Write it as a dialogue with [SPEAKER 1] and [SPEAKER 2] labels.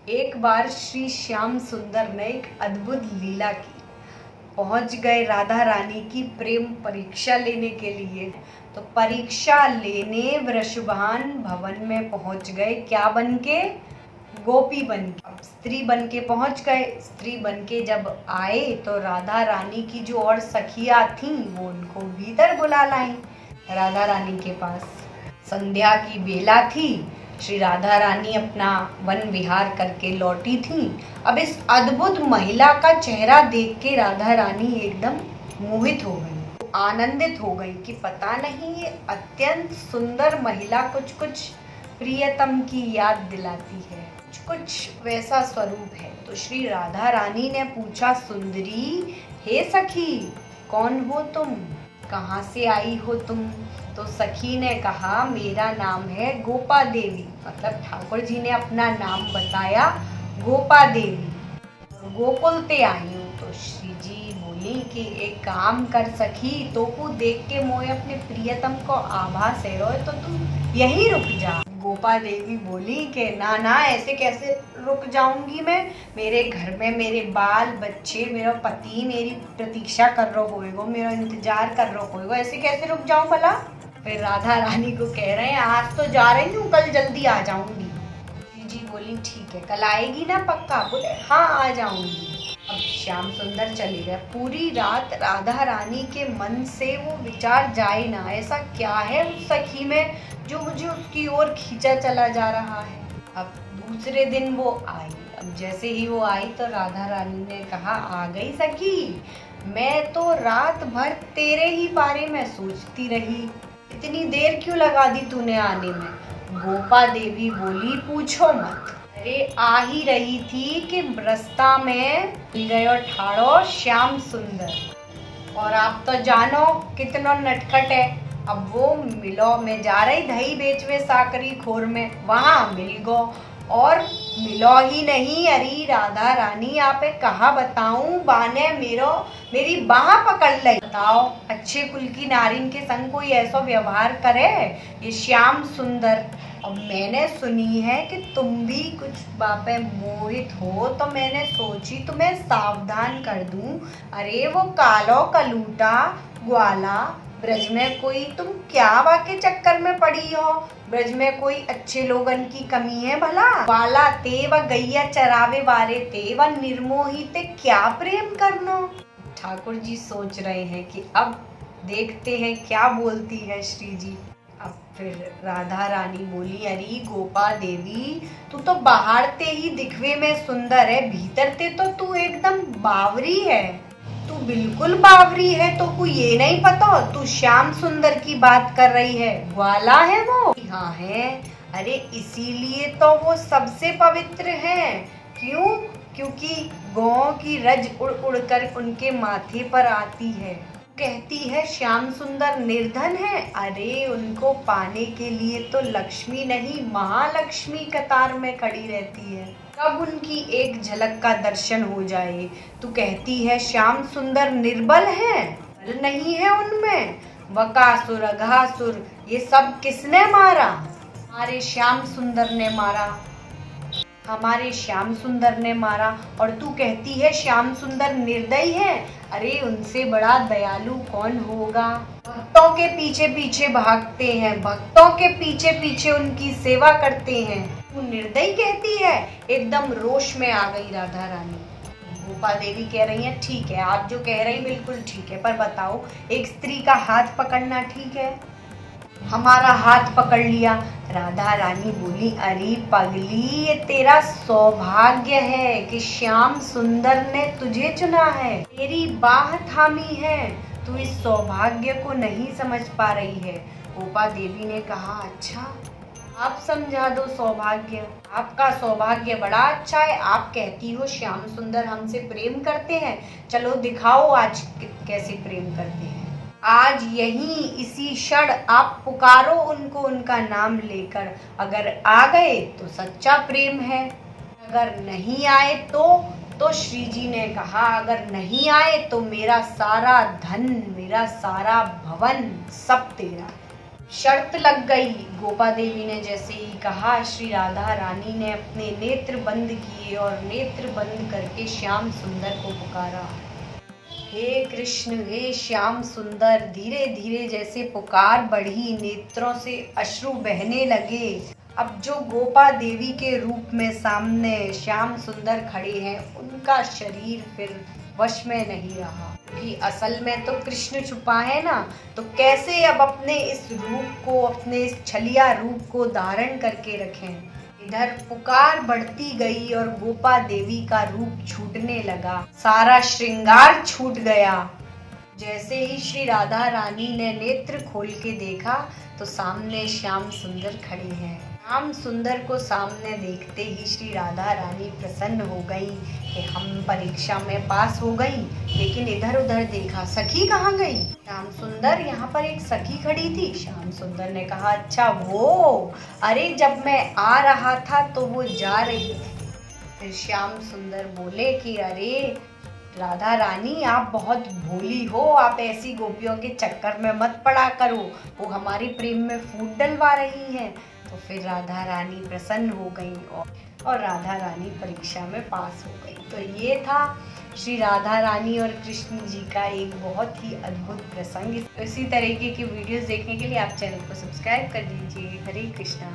[SPEAKER 1] एक बार श्री श्याम सुंदर ने एक अद्भुत लीला की। पहुंच गए राधा रानी की प्रेम परीक्षा लेने के लिए। तो परीक्षा लेने वृषभान भवन में पहुंच गए। क्या बन के? गोपी बन के। अब स्त्री बन के पहुंच गए। स्त्री बन के जब आए तो राधा रानी की जो और सखियां थीं वो उनको भीतर बुला लाई राधा रानी के पास। संध्या की बेला थी। श्री राधा रानी अपना वन विहार करके लौटी थी। अब इस अद्भुत महिला का चेहरा देख के राधा रानी एकदम मोहित हो गई, आनंदित हो गई कि पता नहीं ये अत्यंत सुंदर महिला कुछ कुछ प्रियतम की याद दिलाती है, कुछ कुछ वैसा स्वरूप है। तो श्री राधा रानी ने पूछा, सुंदरी, हे सखी, कौन हो तुम, कहाँ से आई हो तुम? तो सखी ने कहा, मेरा नाम है गोपा देवी। मतलब ठाकुर जी ने अपना नाम बताया, गोपा देवी, गोकुल ते आई हूँ। तो श्री जी बोली कि एक काम कर सखी, तो को देख के मोए अपने प्रियतम को आभास है रोए, तो तू यहीं रुक जा। गोपा देवी बोली कि ना ना, ऐसे कैसे रुक जाऊंगी मैं, मेरे घर में मेरे बाल बच्चे, मेरा पति मेरी प्रतीक्षा कर रहा होएगा, मेरा इंतजार कर रहा होएगा, ऐसे कैसे रुक जाऊं भला? फिर राधा रानी को कह रहे हैं, आज तो जा रही हूँ, कल जल्दी आ जाऊंगी। जी बोली, ठीक है, कल आएगी ना पक्का? बोले, हाँ आ जाऊंगी। अब श्याम सुंदर चले गए। पूरी रात राधा रानी के मन से वो विचार जाए ना, ऐसा क्या है उस सखी में जो मुझे उसकी ओर खींचा चला जा रहा है। अब दूसरे दिन वो आई। अब जैसे ही वो आई तो राधा रानी ने कहा, आ गई सखी, मैं तो रात भर तेरे ही बारे में सोचती रही, इतनी देर क्यों लगा दी तूने आने में? गोपा देवी बोली, पूछो मत, अरे आ ही रही थी कि रास्ता में मिल गयो ठाड़ो श्याम सुंदर, और आप तो जानो कितना नटखट है। अब वो मिलो में जा रही दही बेचवे साकरी खोर में, वहां मिल गो, और मिलो ही नहीं, अरे राधा रानी आप कहा बताऊं, बाने मेरी बाह पकड़ ली। बताओ, अच्छे कुल की नारिन के संग कोई ऐसा व्यवहार करे ये श्याम सुंदर? और मैंने सुनी है कि तुम भी कुछ बापे मोहित हो, तो मैंने सोची तुम्हें सावधान कर दूं। अरे वो कालो कलूटा ग्वाला, ब्रज में कोई तुम क्या वाके चक्कर में पड़ी हो? ब्रज में कोई अच्छे लोगन की कमी है भला? वाला ते व गैया चरावे वाले ते व निर्मोही ते क्या प्रेम करनो? ठाकुर जी सोच रहे हैं कि अब देखते हैं क्या बोलती है श्री जी। अब फिर राधा रानी बोली, अरे गोपा देवी, तू तो बाहर ते ही दिखवे में सुंदर है, भीतर ते तो तू एकदम बावरी है। तू बिल्कुल बावरी है, तो को ये नहीं पता तू श्याम सुंदर की बात कर रही है? ग्वाला है वो? हाँ है। अरे इसीलिए तो वो सबसे पवित्र है। क्यों? क्योंकि गौ की रज उड़ उड़ कर उनके माथे पर आती है। कहती है श्याम सुंदर निर्धन है, अरे उनको पाने के लिए तो लक्ष्मी नहीं, महालक्ष्मी कतार में खड़ी रहती है। कब उनकी एक झलक का दर्शन हो जाए। तू कहती है श्याम सुंदर निर्बल है, बल नहीं है उनमें। बकासुर, अघासुर, ये सब किसने मारा? हमारे श्याम सुंदर ने मारा, हमारे श्याम सुंदर ने मारा। और तू कहती है श्याम सुंदर निर्दयी है, अरे उनसे बड़ा दयालु कौन होगा? भक्तों के पीछे पीछे भागते हैं, भक्तों के पीछे पीछे उनकी सेवा करते हैं, तू निर्दयी कहती है? एकदम रोष में आ गई राधा रानी। गोपा देवी कह रही है, ठीक है, आप जो कह रही बिल्कुल ठीक है, पर बताओ, एक स्त्री का हाथ पकड़ना ठीक है? हमारा हाथ पकड़ लिया। राधा रानी बोली, अरे पगली, ये तेरा सौभाग्य है कि श्याम सुंदर ने तुझे चुना है, तेरी बाह थामी है, तू इस सौभाग्य को नहीं समझ पा रही है। गोपा देवी ने कहा, अच्छा, आप समझा दो सौभाग्य। आपका सौभाग्य बड़ा अच्छा है, आप कहती हो श्याम सुंदर हमसे प्रेम करते हैं, चलो दिखाओ आज कैसे प्रेम करते हैं। आज यहीं इसी क्षण आप पुकारो उनको उनका नाम लेकर, अगर आ गए तो सच्चा प्रेम है, अगर नहीं आए तो श्री जी ने कहा, अगर नहीं आए तो मेरा सारा धन, मेरा सारा भवन सब तेरा। शर्त लग गई। गोपा देवी ने जैसे ही कहा, श्री राधा रानी ने अपने नेत्र बंद किए और नेत्र बंद करके श्याम सुंदर को पुकारा। हे कृष्ण, हे श्याम सुंदर। धीरे धीरे जैसे पुकार बढ़ी, नेत्रों से अश्रु बहने लगे। अब जो गोपा देवी के रूप में सामने श्याम सुंदर खड़े हैं, उनका शरीर फिर वश में नहीं रहा, क्योंकि असल में तो कृष्ण छुपा है ना, तो कैसे अब अपने इस रूप को, अपने इस छलिया रूप को धारण करके रखें। इधर पुकार बढ़ती गई और गोपा देवी का रूप छूटने लगा, सारा श्रृंगार छूट गया। जैसे ही श्री राधा रानी ने नेत्र खोल के देखा तो सामने श्याम सुंदर खड़े हैं। श्याम सुंदर को सामने देखते ही श्री राधा रानी प्रसन्न हो गई कि हम परीक्षा में पास हो गई। लेकिन इधर उधर देखा, सखी कहाँ गई? श्याम सुंदर, यहाँ पर एक सखी खड़ी थी। श्याम सुंदर ने कहा, अच्छा वो, अरे जब मैं आ रहा था तो वो जा रही थी। फिर श्याम सुंदर बोले कि अरे राधा रानी, आप बहुत भोली हो, आप ऐसी गोपियों के चक्कर में मत पड़ा करो, वो हमारे प्रेम में फूट डलवा रही हैं। तो फिर राधा रानी प्रसन्न हो गई और राधा रानी परीक्षा में पास हो गई। तो ये था श्री राधा रानी और कृष्ण जी का एक बहुत ही अद्भुत प्रसंग। इसी तरीके की वीडियोस देखने के लिए आप चैनल को सब्सक्राइब कर दीजिए। हरे कृष्णा।